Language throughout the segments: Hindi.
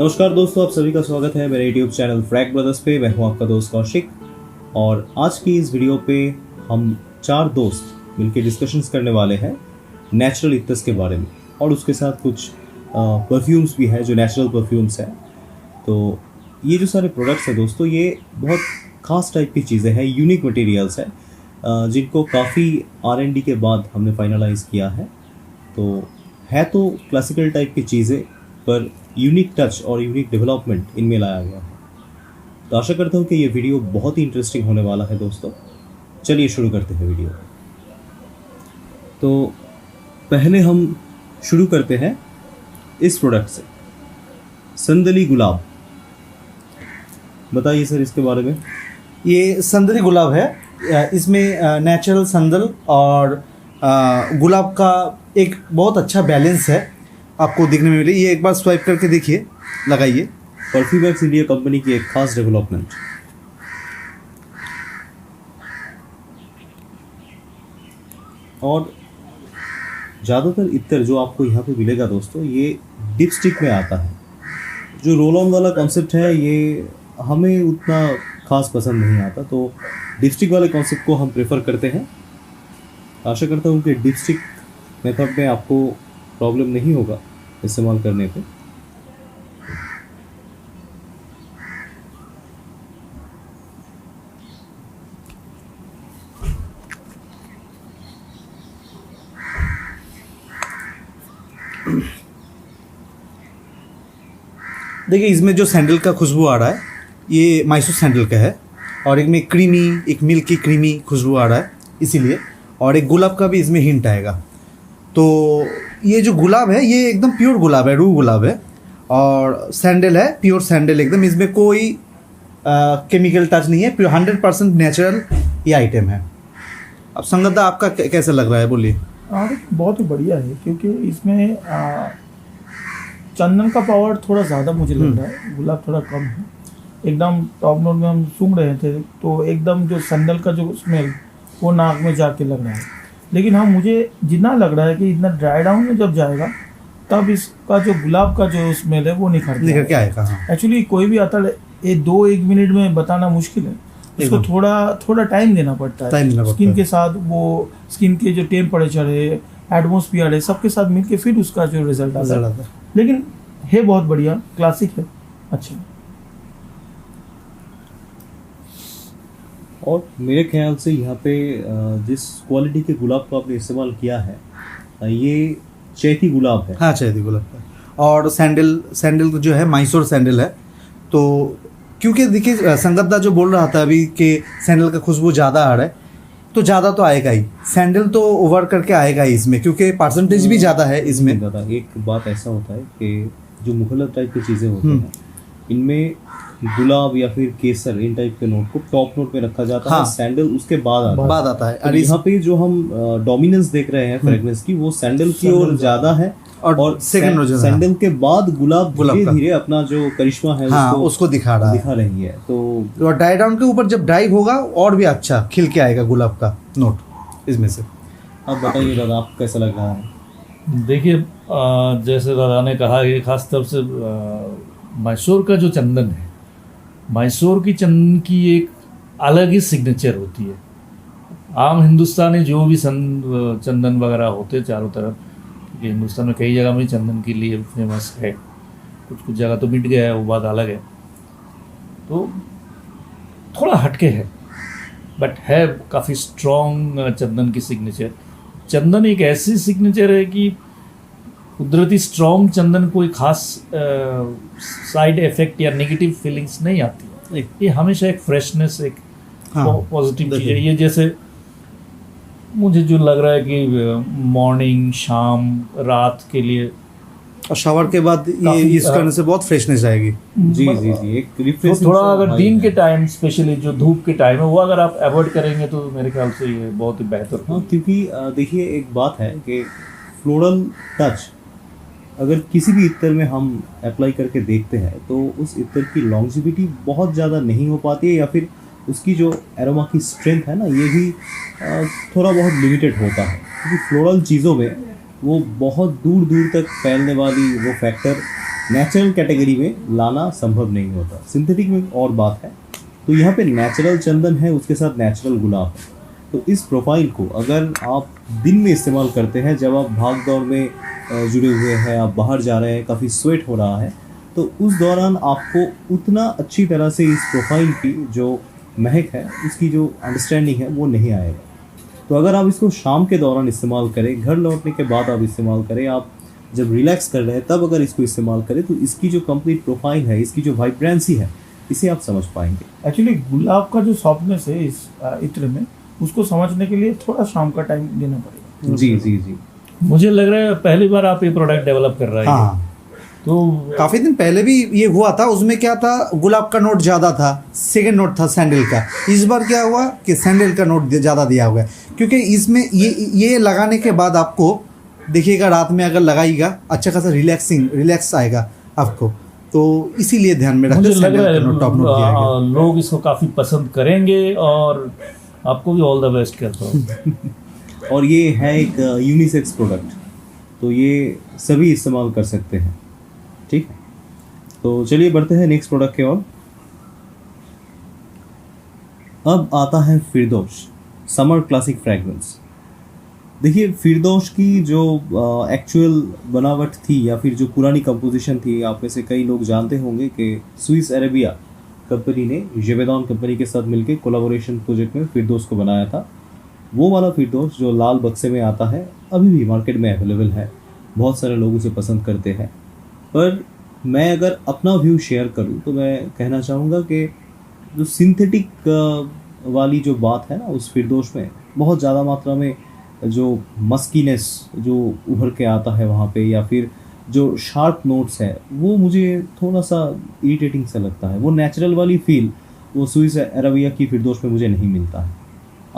नमस्कार दोस्तों, आप सभी का स्वागत है मेरे यूट्यूब चैनल फ्रैग ब्रदर्स पे। मैं हूं आपका दोस्त कौशिक और आज की इस वीडियो पे हम 4 दोस्त मिलकर डिस्कशंस करने वाले हैं नेचुरल इत्तर्स के बारे में और उसके साथ कुछ परफ्यूम्स भी है जो नेचुरल परफ्यूम्स है। तो ये जो सारे प्रोडक्ट्स हैं दोस्तों, ये बहुत ख़ास टाइप की चीज़ें हैं, यूनिक मटेरियल्स हैं जिनको काफ़ी R&D के बाद हमने फाइनलाइज किया है। तो क्लासिकल टाइप की चीज़ें पर यूनिक टच और यूनिक डेवलपमेंट इनमें लाया गया है। तो आशा करता हूँ कि ये वीडियो बहुत ही इंटरेस्टिंग होने वाला है दोस्तों। चलिए शुरू करते हैं वीडियो। तो पहले हम शुरू करते हैं इस प्रोडक्ट से, संदली गुलाब। बताइए सर इसके बारे में। ये संदली गुलाब है। इसमें नेचुरल संदल और गुलाब का एक बहुत अच्छा बैलेंस है, आपको देखने में मिले। ये एक बार स्वाइप करके देखिए, लगाइए। परफ्यूमेक्स इंडिया कंपनी की एक खास डेवलपमेंट। और ज़्यादातर इत्तर जो आपको यहाँ पे मिलेगा दोस्तों, ये डिपस्टिक में आता है। जो रोल ऑन वाला कॉन्सेप्ट है ये हमें उतना खास पसंद नहीं आता, तो डिपस्टिक वाले कॉन्सेप्ट को हम प्रेफर करते हैं। आशा करता हूँ कि डिपस्टिक मेथड में आपको प्रॉब्लम नहीं होगा इस्तेमाल करने पे। देखिए, इसमें जो सैंडल का खुशबू आ रहा है ये मैसूर सैंडल का है, और एक में क्रीमी, एक मिल्की क्रीमी खुशबू आ रहा है इसीलिए, और एक गुलाब का भी इसमें हिंट आएगा। तो ये जो गुलाब है ये एकदम प्योर गुलाब है, रू गुलाब है, और सैंडल है प्योर सैंडल एकदम। इसमें कोई केमिकल टच नहीं है, प्योर 100% नेचुरल ये आइटम है। अब संगत दा, आपका कैसा लग रहा है, बोलिए। बहुत ही बढ़िया है, क्योंकि इसमें चंदन का पावर थोड़ा ज़्यादा मुझे लग रहा है, गुलाब थोड़ा कम है। एकदम टॉप नोट में हम सूंघ रहे थे तो एकदम जो सैंडल का जो स्मेल वो नाक में जाके लग रहा है। लेकिन हाँ, मुझे जितना लग रहा है कि इतना ड्राई डाउन में जब जाएगा तब इसका जो गुलाब का जो स्मेल है वो निखर के आएगा। हाँ। एक्चुअली कोई भी आता है ये 2-1 मिनट में बताना मुश्किल है, इसको थोड़ा टाइम देना पड़ता है। स्किन के साथ, वो स्किन के जो टेम्परेचर है, एटमोसफियर है, सबके साथ मिलके फिर उसका जो रिजल्ट आता है। लेकिन है बहुत बढ़िया, क्लासिक है, अच्छा। और मेरे ख्याल से यहाँ पे जिस क्वालिटी के गुलाब को आपने इस्तेमाल किया है ये चैती गुलाब है। हाँ, चैती गुलाब है। और सैंडल जो है मैसूर सैंडल है। तो क्योंकि देखिए, संगतदा जो बोल रहा था अभी कि सैंडल का खुशबू ज़्यादा आ रहा है, तो ज़्यादा तो आएगा ही, सैंडल तो ओवर करके आएगा ही इसमें, क्योंकि परसेंटेज भी ज़्यादा है इसमें। एक बात ऐसा होता है कि जो मुखलत टाइप की चीज़ें होती हैं इनमें गुलाब या फिर केसर, इन टाइप के नोट को टॉप नोट में रखा जाता है। सैंडल उसके बाद आता है। और यहाँ पे जो हम डोमिनेंस देख रहे हैं फ्रेग्रेंस की, वो सैंडल की ओर ज़्यादा है, और सैंडल के बाद गुलाब धीरे-धीरे अपना जो करिश्मा है उसको दिखा रही है। तो ड्राई डाउन के ऊपर जब ड्राई होगा और भी अच्छा खिल के आएगा गुलाब का नोट इसमें से। अब बताइए दादा, आपको कैसा लग रहा है? देखिए, जैसे दादा ने कहा कि खास तौर से मैसूर का जो चंदन है, मैसूर की चंदन की एक अलग ही सिग्नेचर होती है। आम हिंदुस्तानी जो भी चंदन वगैरह होते चारों तरफ, क्योंकि हिंदुस्तान में कई जगह में चंदन के लिए फेमस है, कुछ जगह तो मिट गया है, वो बात अलग है। तो थोड़ा हटके है, बट है काफ़ी स्ट्रॉन्ग चंदन की सिग्नेचर। चंदन एक ऐसी सिग्नेचर है कि कुदरती स्ट्रॉन्ग चंदन कोई खास साइड इफेक्ट या नेगेटिव फीलिंग्स नहीं आती है। ये हमेशा एक फ्रेशनेस, एक पॉजिटिव चीज़ है। ये जैसे मुझे जो लग रहा है कि मॉर्निंग, शाम, रात के लिए और शावर के बाद ये यूज करने से बहुत फ्रेशनेस आएगी। जी, एक रिफ्रेश। थोड़ा अगर दिन के टाइम, स्पेशली जो धूप के टाइम है, वो अगर आप अवॉइड करेंगे तो मेरे ख्याल से ये बहुत ही बेहतर। हाँ, क्योंकि देखिए एक बात है कि फ्लोरल टच अगर किसी भी इत्तर में हम अप्लाई करके देखते हैं तो उस इत्तर की लॉन्जिविटी बहुत ज़्यादा नहीं हो पाती है, या फिर उसकी जो एरोमा की स्ट्रेंथ है ना, ये भी थोड़ा बहुत लिमिटेड होता है। क्योंकि फ्लोरल चीज़ों में वो बहुत दूर दूर तक फैलने वाली वो फैक्टर नेचुरल कैटेगरी में लाना संभव नहीं होता। सिंथेटिक में और बात है। तो यहाँ पे नेचुरल चंदन है, उसके साथ नेचुरल गुलाब है। तो इस प्रोफाइल को अगर आप दिन में इस्तेमाल करते हैं, जब आप भाग दौड़ में जुड़े हुए हैं, आप बाहर जा रहे हैं, काफ़ी स्वेट हो रहा है, तो उस दौरान आपको उतना अच्छी तरह से इस प्रोफाइल की जो महक है, उसकी जो अंडरस्टैंडिंग है, वो नहीं आएगा। तो अगर आप इसको शाम के दौरान इस्तेमाल करें, घर लौटने के बाद आप इस्तेमाल करें, आप जब रिलैक्स कर रहे हैं तब अगर इसको इस्तेमाल करें, तो इसकी जो कंप्लीट प्रोफाइल है, इसकी जो वाइब्रेंसी है, इसे आप समझ पाएंगे। एक्चुअली गुलाब का जो सॉफ्टनेस है इस इत्र में, उसको समझने के लिए थोड़ा शाम का टाइम देना पड़ेगा। जी जी जी। मुझे लग रहा है पहली बार आप ये प्रोडक्ट डेवलप कर रहे हैं। हाँ, तो काफी दिन पहले भी ये हुआ था, उसमें क्या था, गुलाब का नोट ज़्यादा था, सेकंड नोट था सैंडल का। इस बार क्या हुआ कि सैंडल का नोट ज़्यादा दिया हुआ है, क्योंकि इसमें ये लगाने के बाद आपको देखिएगा, रात में अगर लगाइएगा अच्छा खासा रिलैक्स आएगा आपको, तो इसीलिए ध्यान में मुझे रखते लग रहा है टॉप नोट दिया गया। लोग इसको काफ़ी पसंद करेंगे और आपको भी ऑल द बेस्ट करता हूँ। और ये है एक यूनिसेक्स प्रोडक्ट, तो ये सभी इस्तेमाल कर सकते हैं। ठीक है, तो चलिए बढ़ते हैं नेक्स्ट प्रोडक्ट की ओर। अब आता है फिरदौश समर क्लासिक फ्रेग्रेंस। देखिए, फिरदौश की जो एक्चुअल बनावट थी या फिर जो पुरानी कंपोजिशन थी, आप में से कई लोग जानते होंगे कि स्विस अरेबिया कंपनी ने जेबेदॉन कंपनी के साथ मिलकर कोलैबोरेशन प्रोजेक्ट में फिरदौश को बनाया था। वो वाला फिरदौश जो लाल बक्से में आता है, अभी भी मार्केट में अवेलेबल है, बहुत सारे लोग उसे पसंद करते हैं। पर मैं अगर अपना व्यू शेयर करूं तो मैं कहना चाहूँगा कि जो सिंथेटिक वाली जो बात है ना, उस फिरदौश में बहुत ज़्यादा मात्रा में जो मस्कीनेस जो उभर के आता है वहाँ पे, या फिर जो शार्प नोट्स है, वो मुझे थोड़ा सा इरिटेटिंग सा लगता है। वो नेचुरल वाली फील वो स्विस अरेबिया की फिरदौश में मुझे नहीं मिलता है।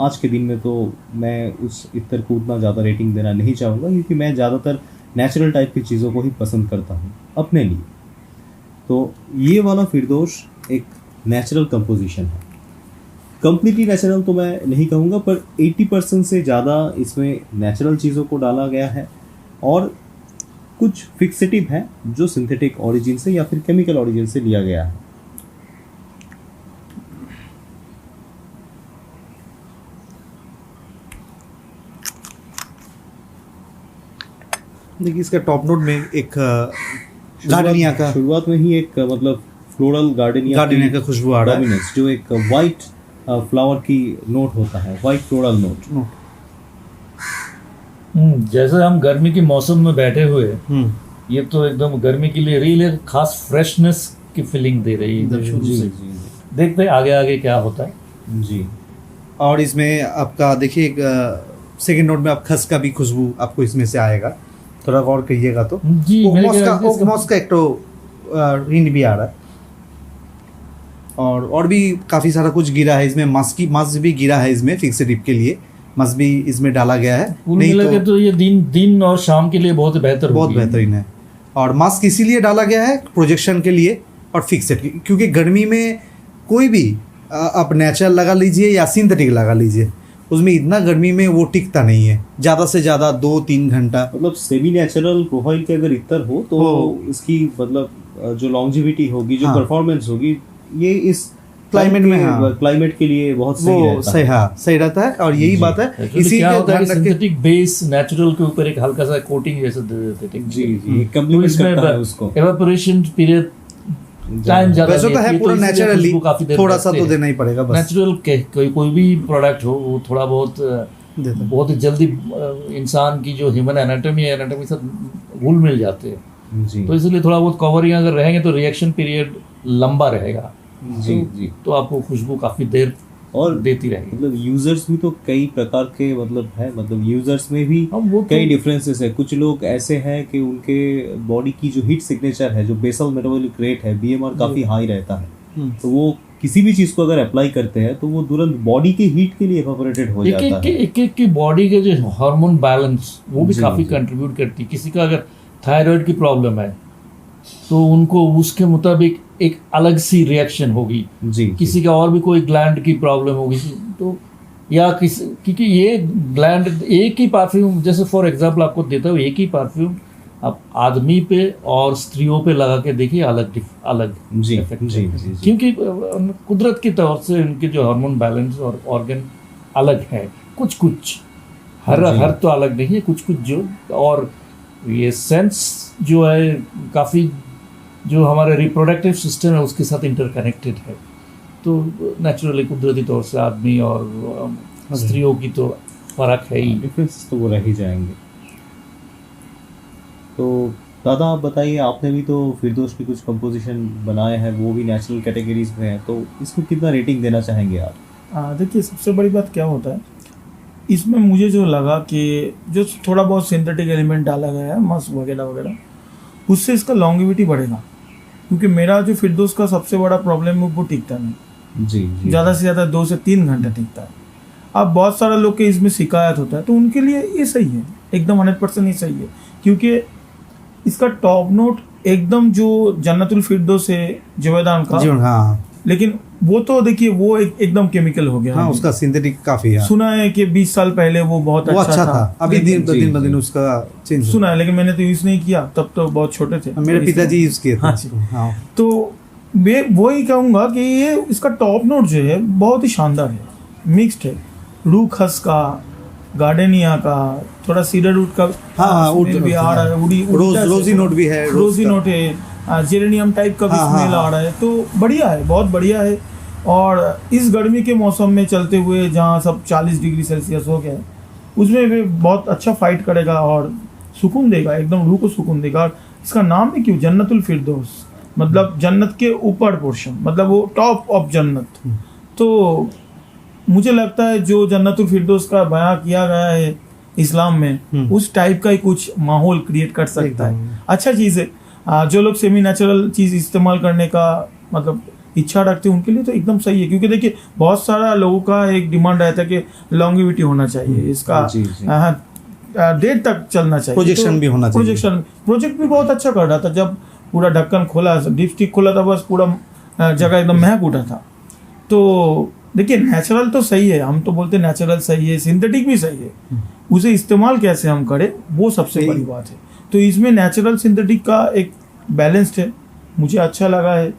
आज के दिन में तो मैं उस इत्र को उतना ज़्यादा रेटिंग देना नहीं चाहूँगा, क्योंकि मैं ज़्यादातर नेचुरल टाइप की चीज़ों को ही पसंद करता हूँ अपने लिए। तो ये वाला फिरदौश एक नेचुरल कंपोजिशन है, कम्प्लीटली नेचुरल तो मैं नहीं कहूँगा, पर 80% से ज़्यादा इसमें नेचुरल चीज़ों को डाला गया है, और कुछ फिक्सेटिव है जो सिंथेटिक ओरिजिन से या फिर केमिकल ओरिजिन से लिया गया है। देखिए, इसका टॉप नोट में एक गार्डनिया का शुरुआत में ही एक मतलब फ्लोरल गार्डनिया का खुशबू आ रहा है, डोमिनेंस, जो एक वाइट फ्लावर की नोट होता है, वाइट फ्लोरल नोट। जैसे हम गर्मी के मौसम में बैठे हुए हैं, ये तो एकदम गर्मी के लिए रियल खास फ्रेशनेस की फीलिंग दे रही है एकदम शुरू जी, से। जी, जी। देखते हैं आगे आगे क्या होता है जी। और इसमें आपका देखिए सेकंड नोट में आप खस का भी खुशबू आपको इसमें से आएगा, थोड़ा गौर करिएगा तो। जी, मेरे ख्याल से ओकमॉस का एक तो हिंट भी आ रहा है, और भी काफ़ी सारा कुछ गिरा है इसमें। मस्क भी गिरा है इसमें, फिक्सेटिव के लिए मस्क भी इसमें डाला गया है। कुल मिला के तो ये दिन और शाम के लिए बहुत बेहतर, बहुत बेहतरीन है। और मास्क इसीलिए डाला गया है प्रोजेक्शन के लिए और फिक्सेट, क्योंकि गर्मी में कोई भी आप नेचुरल लगा लीजिए या सिंथेटिक लगा लीजिए, उसमें इतना गर्मी में वो टिकता नहीं है, ज़्यादा से ज़्यादा 2-3 घंटा। मतलब सेमी नेचुरल प्रोफाइल के अगर इतर हो तो इसकी मतलब जो लॉन्जिविटी होगी, जो परफॉर्मेंस होगी, ये इस क्लाइमेट में क्लाइमेट के लिए बहुत सही रहता है। सही रहता है। और यही बात है, इसी क्या होता है, सिंथेटिक बेस नेचुरल के ऊपर एक हल्का सा कोटिंग जैसे दे देते हैं। जी जी, कंप्लीमेंट करता है उसको। एवापोरेशन पीरियड टाइम ज्यादा वैसे तो है पूरा नेचुरली, थोड़ा सा तो देना ही पड़ेगा बस। नेचुरल के कोई भी प्रोडक्ट हो, वो थोड़ा बहुत ही जल्दी इंसान की जो ह्यूमन एनाटॉमी से घुल मिल जाते हैं जी। तो इसलिए थोड़ा बहुत कवरिंग अगर रहेंगे तो रिएक्शन पीरियड लंबा रहेगा। जी जी, तो आपको खुशबू काफी देर और देती रहेगी। मतलब यूजर्स भी तो कई प्रकार के मतलब है, मतलब यूजर्स में भी कई डिफरेंसेस है। कुछ लोग ऐसे हैं कि उनके बॉडी की जो हीट सिग्नेचर है, जो बेसल मेटाबॉलिक रेट है, बीएमआर काफी हाई रहता है, तो वो किसी भी चीज को अगर अप्लाई करते हैं तो वो तुरंत बॉडी के हीट के लिए इवेपोरेटेड हो जाता है। एक की बॉडी के जो हार्मोन बैलेंस वो भी काफी कंट्रीब्यूट करती है। किसी का अगर थायराइड की प्रॉब्लम है तो उनको उसके मुताबिक एक अलग सी रिएक्शन होगी। जी, किसी का और भी कोई ग्लैंड की प्रॉब्लम होगी तो, या क्योंकि ये ग्लैंड एक ही परफ्यूम, जैसे फॉर एग्जांपल आपको देता हूँ, एक ही परफ्यूम अब आदमी पे और स्त्रियों पे लगा के देखिए अलग अलग जी, effect जी, है। जी, जी। क्योंकि कुदरत की तरफ से उनके जो हार्मोन बैलेंस और ऑर्गन अलग है, कुछ कुछ हर जी। हर तो अलग नहीं है, कुछ कुछ जो, और ये सेंस जो है काफ़ी, जो हमारे रिप्रोडक्टिव सिस्टम है उसके साथ इंटरकनेक्टेड है। तो नेचुरली कुदरती तौर से आदमी और स्त्रियों की तो फर्क है ही। डिफरेंस तो वो रह ही जाएंगे। तो दादा आप बताइए, आपने भी तो फिरदौस की कुछ कंपोजिशन बनाए हैं, वो भी नेचुरल कैटेगरीज में है, तो इसको कितना रेटिंग देना चाहेंगे आप? देखिए सबसे बड़ी बात क्या होता है इसमें, मुझे जो लगा कि जो थोड़ा बहुत सिंथेटिक एलिमेंट डाला गया है, मस वगैरह वगैरह, उससे इसका लॉन्गिविटी बढ़ेगा। क्योंकि मेरा जो फिरदौस का सबसे बड़ा प्रॉब्लम है वो टिकता नहीं, जी जी। ज़्यादा से ज़्यादा 2 से 3 घंटे टिकता है। अब बहुत सारे लोग के इसमें शिकायत होता है, तो उनके लिए ये सही है, एकदम 100% ही सही है। क्योंकि इसका टॉप नोट एकदम जो जन्नतुल फिरदौस है जुवेदान का, जीवन, हाँ लेकिन वो तो देखिए वो एकदम केमिकल हो गया हाँ, है। उसका सिंथेटिक काफी है। सुना है कि 20 साल पहले वो बहुत वो अच्छा था, अभी दिन जी, दिन ब दिन जी। उसका उसका चेंज सुना है, लेकिन मैंने तो यूज नहीं किया, तब तो बहुत छोटे थे। मेरे तो पिताजी यूज किए हाँ थे। जी। हाँ तो मैं वही कहूँगा कि ये इसका टॉप नोट जो है बहुत ही शानदार है, मिक्स्ड है, रूह खस का, गार्डेनिया का, थोड़ा सीडर वुड का हाँ, smell भी आ रहा है, रोजी नोट भी है, रोजी नोट है, जेरेनियम टाइप का भी हाँ, स्मेल हाँ, आ रहा है। तो बढ़िया है, बहुत बढ़िया है। और इस गर्मी के मौसम में चलते हुए जहाँ सब 40 डिग्री सेल्सियस हो गया है, उसमें भी बहुत अच्छा फाइट करेगा और सुकून देगा, एकदम रूह को सुकून देगा। और इसका नाम है क्यों जन्नतुल फिरदौस, मतलब जन्नत के ऊपर पोर्शन, मतलब वो टॉप ऑफ जन्नत। तो मुझे लगता है जो जन्नतुल फिरदौस का बयां किया गया है इस्लाम में, उस टाइप का ही कुछ माहौल क्रिएट कर सकता है। अच्छा चीज़ है। जो लोग सेमी नेचुरल चीज़ इस्तेमाल करने का मतलब इच्छा रखते हैं उनके लिए तो एकदम सही है। क्योंकि देखिए बहुत सारा लोगों का एक डिमांड रहता है कि लॉन्गिविटी होना चाहिए, इसका जी, जी। देर तक चलना चाहिए, प्रोजेक्शन भी होना चाहिए। प्रोजेक्ट भी बहुत अच्छा कर रहा था। जब पूरा ढक्कन खोला, डिपस्टिक खोला था, बस पूरा जगह एकदम महक उठा था। तो देखिए नेचुरल तो सही है, हम तो बोलते हैं नेचुरल सही है, सिंथेटिक भी सही है, उसे इस्तेमाल कैसे हम करें वो सबसे बड़ी बात है। तो इसमें नेचुरल सिंथेटिक का एक बैलेंस्ड है, मुझे अच्छा लगा है।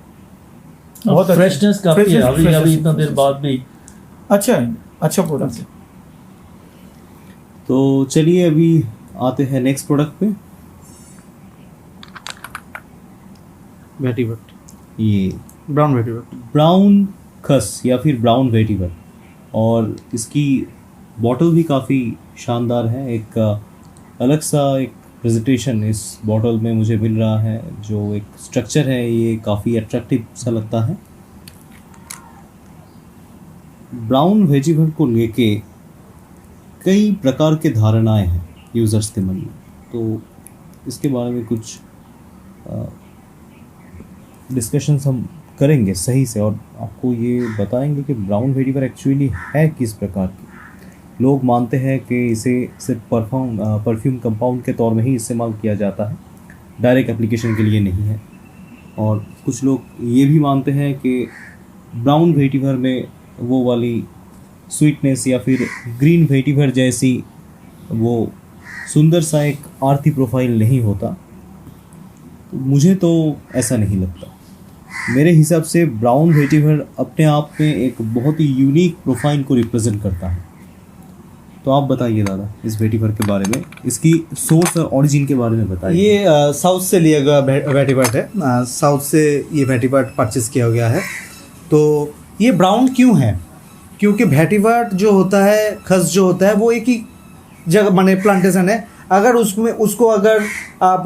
बहुत अच्छा। फ्रेशनेस काफी है, Freshness- अभी freshness- इतना देर बाद भी अच्छा है, अच्छा प्रोडक्ट है। तो चलिए अभी आते हैं नेक्स्ट प्रोडक्ट पे। वेटिवर, ये ब्राउन वेटिवर। ब्राउन खस या फिर ब्राउन वेटिवर, और इसकी बॉटल भी काफ़ी शानदार है। एक अलग सा एक प्रेजेंटेशन इस बॉटल में मुझे मिल रहा है, जो एक स्ट्रक्चर है ये काफ़ी अट्रैक्टिव सा लगता है। ब्राउन वेजिवर को लेके कई प्रकार के धारणाएं हैं यूज़र्स के मन में, तो इसके बारे में कुछ डिस्कशंस हम करेंगे सही से, और आपको ये बताएंगे कि ब्राउन वेटिवर एक्चुअली है किस प्रकार की। लोग मानते हैं कि इसे सिर्फ परफ्यूम कंपाउंड के तौर में ही इस्तेमाल किया जाता है, डायरेक्ट एप्लीकेशन के लिए नहीं है। और कुछ लोग ये भी मानते हैं कि ब्राउन वेटिवर में वो वाली स्वीटनेस या फिर ग्रीन वेटिवर जैसी वो सुंदर सा एक आरती प्रोफाइल नहीं होता। तो मुझे तो ऐसा नहीं लगता। मेरे हिसाब से ब्राउन वेटिवर अपने आप में एक बहुत ही यूनिक प्रोफाइल को रिप्रेजेंट करता है। तो आप बताइए दादा इस वेटिवर के बारे में, इसकी सोर्स और ओरिजिन के बारे में बताइए। ये साउथ से लिया गया वेटिवर्ट है, साउथ से ये वेटिवर्ट परचेस किया गया है। तो ये ब्राउन क्यों है? क्योंकि वेटिवर्ट जो होता है, खस जो होता है, वो एक ही जगह माने प्लांटेशन है। अगर उसको अगर आप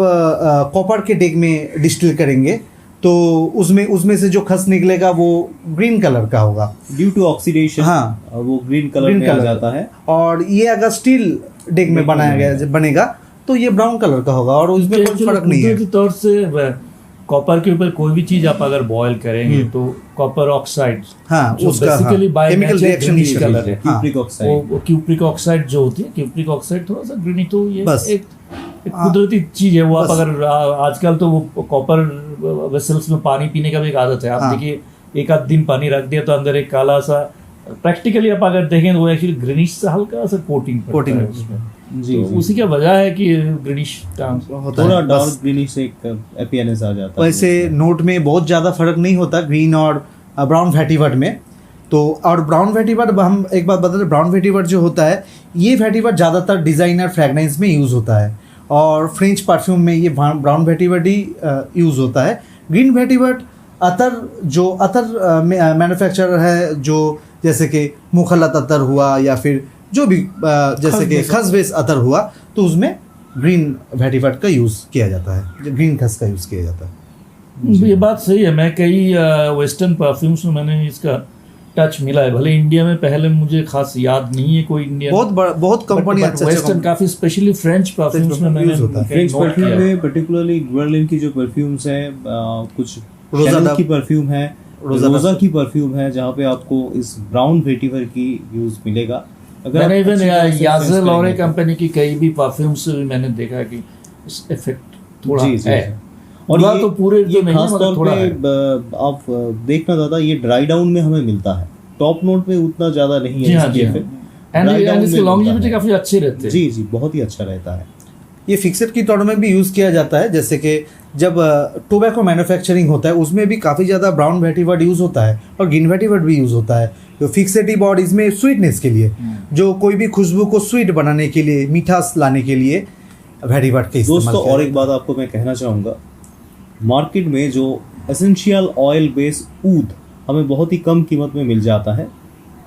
कॉपर के डेक में डिस्टिल करेंगे तो उसमें से जो खस निकलेगा वो ग्रीन कलर का होगा ड्यू टू ऑक्सीडेशन। हाँ, वो ग्रीन कलर में आ जाता है। और ये अगर स्टील डेक में बनेगा तो ये ब्राउन कलर का होगा, और उसमें कोई फर्क नहीं है। कुदरती तौर से कॉपर के ऊपर कोई भी चीज आप अगर बॉयल करेंगे तो कॉपर ऑक्साइड, हाँ, जो उसका basically by chemical reaction colour है, क्यूप्रिक ऑक्साइड। वो क्यूप्रिक ऑक्साइड जो होती है, क्यूप्रिक ऑक्साइड थोड़ा सा ग्रीनी, तो ये बस। एक कुदरती चीज है। वो आप अगर आजकल तो वो कॉपर वेसल्स में पानी पीने का भी एक आदत है। आप देखिए एक आध दिन पानी रख दिया तो अंदर एक काला सा, प्रैक्टिकली आप अगर देखें तो वो एक्चुअली ग्रीनिश सा हल्का सा कोटिंग है उसमें। जी, तो जी। उसी का वजह है कि ग्रीनिश का होता थोड़ा है डार्क बस। ग्रीनिश एक अपीयरेंस आ जाता है। वैसे नोट में बहुत ज़्यादा फर्क नहीं होता ग्रीन और ब्राउन फैटी वर्ड में। तो और ब्राउन फैटी वर्ड हम एक बात बता दें, ब्राउन फैटी वर्ड जो होता है ये फैटी वर्ड ज़्यादातर डिज़ाइनर फ्रेगनेंस में यूज़ होता है और फ्रेंच परफ्यूम में ये ब्राउन फैटी वर्ड ही यूज़ होता है। ग्रीन फैटी वर्ड अतर मैन्युफैक्चरर है, जो जैसे कि मुखल्लत अतर हुआ या फिर जो भी जैसे कि खस बेस अतर हुआ, तो उसमें ग्रीन फैटी वर्ड का यूज़ किया जाता है, ग्रीन खस का यूज़ किया जाता है। ये बात सही है। मैं कई वेस्टर्न परफ्यूम्स में मैंने इसका टच मिला है, भले इंडिया में पहले मुझे खास याद नहीं है कोई इंडियन, बहुत कंपनी अच्छे वेस्टर्न काफी स्पेशली फ्रेंच परफ्यूम्स में मैंने यूज होता है। फ्रेंच नोट परफ्यूम किया। में पर्टिकुलरली गुएरलाइन की जो परफ्यूम्स हैं, कुछ रोजा Chanel डब- की परफ्यूम है, रोजा रोजा डब- की परफ्यूम है, जहाँ पे आपको इस ब्राउन वेटिवर की यूज मिलेगा। अगर मैंने आप इवन अच्छी तरह से याजर sense लॉरे करेंगे तो। कंपनी की कई भी परफ्यूम्स मैंने देखा कि इफेक्ट थोड़ा जी, जी, है। जी। और पूरा ये तो पूरे ये तो नहीं है, खास मगर तौर थोड़ा पे है। आप देखना दादा, ये ड्राई डाउन में हमें मिलता है, टॉप नोट में उतना ज्यादा नहीं है जी हाँ, इसकी जी हाँ। effect। एंड Dry down इसके में लॉन्जिविटी मिलता है। काफी अच्छे रहते हैं। जी जी, बहुत ही अच्छा रहता है। ये फिक्सर की तौर में भी यूज़ किया जाता है, जैसे कि जब टोबैको मैन्युफैक्चरिंग होता है उसमें भी काफ़ी ज़्यादा ब्राउन वेटिवर्ड यूज़ होता है और ग्रीन वेटिवर्ड भी यूज़ होता है। जो फिक्सेटिव बॉड इसमें स्वीटनेस के लिए, जो कोई भी खुशबू को स्वीट बनाने के लिए, मिठास लाने के लिए वेटिवर्ड का इस्तेमाल दोस्तों किया और एक जाता है। बात आपको मैं कहना चाहूँगा, मार्केट में जो एसेंशियल ऑयल बेस ऊद हमें बहुत ही कम कीमत में मिल जाता है।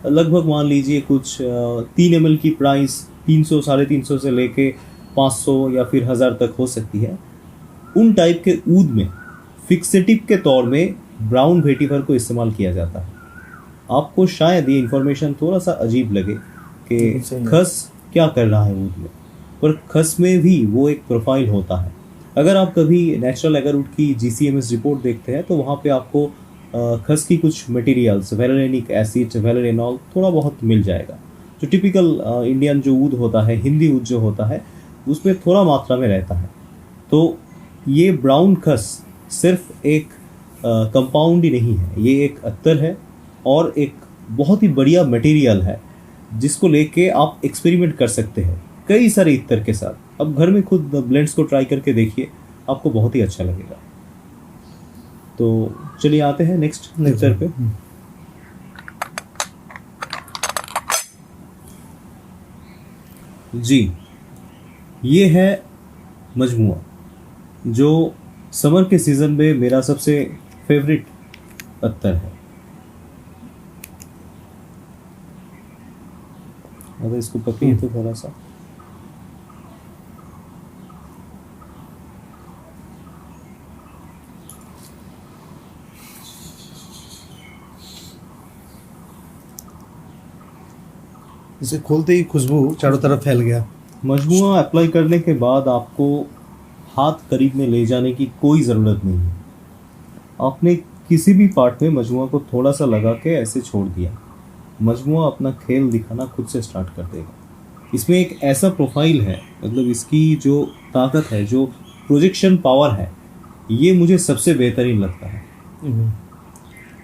लगभग मान लीजिए कुछ 3 ml की प्राइस 300 350 से लेके 500 या फिर 1000 तक हो सकती है। उन टाइप के ऊद में फिक्सेटिव के तौर में ब्राउन वेटिवर को इस्तेमाल किया जाता है। आपको शायद ये इन्फॉर्मेशन थोड़ा सा अजीब लगे कि बिल्कुल सही है। खस क्या कर रहा है ऊद में, पर खस में भी वो एक प्रोफाइल होता है। अगर आप कभी नेचुरल एगरवुड की GCMS रिपोर्ट देखते हैं तो वहाँ पे आपको खस की कुछ मटेरियल्स, वेलोरेनिक एसिड, वेलोरेनॉल थोड़ा बहुत मिल जाएगा। जो टिपिकल इंडियन जो ऊद होता है, हिंदी ऊद जो होता है, उसमें थोड़ा मात्रा में रहता है। तो ये ब्राउन खस सिर्फ एक कंपाउंड ही नहीं है, ये एक अत्तर है और एक बहुत ही बढ़िया मटेरियल है जिसको लेके आप एक्सपेरिमेंट कर सकते हैं कई सारे इत्तर के साथ। अब घर में खुद ब्लेंड्स को ट्राई करके देखिए, आपको बहुत ही अच्छा लगेगा। तो चलिए आते हैं नेक्स्ट इत्तर पे। जी, ये है मजमुआ, जो समर के सीज़न में मेरा सबसे फेवरेट अत्तर है। अगर इसको पकड़िए तो थोड़ा सा, इसे खोलते ही खुशबू चारों तरफ फैल गया। मजमुआ अप्लाई करने के बाद आपको हाथ करीब में ले जाने की कोई ज़रूरत नहीं है। आपने किसी भी पार्ट में मजमुआ को थोड़ा सा लगा के ऐसे छोड़ दिया, मजमुआ अपना खेल दिखाना खुद से स्टार्ट कर देगा। इसमें एक ऐसा प्रोफाइल है, मतलब इसकी जो ताकत है, जो प्रोजेक्शन पावर है, ये मुझे सबसे बेहतरीन लगता है।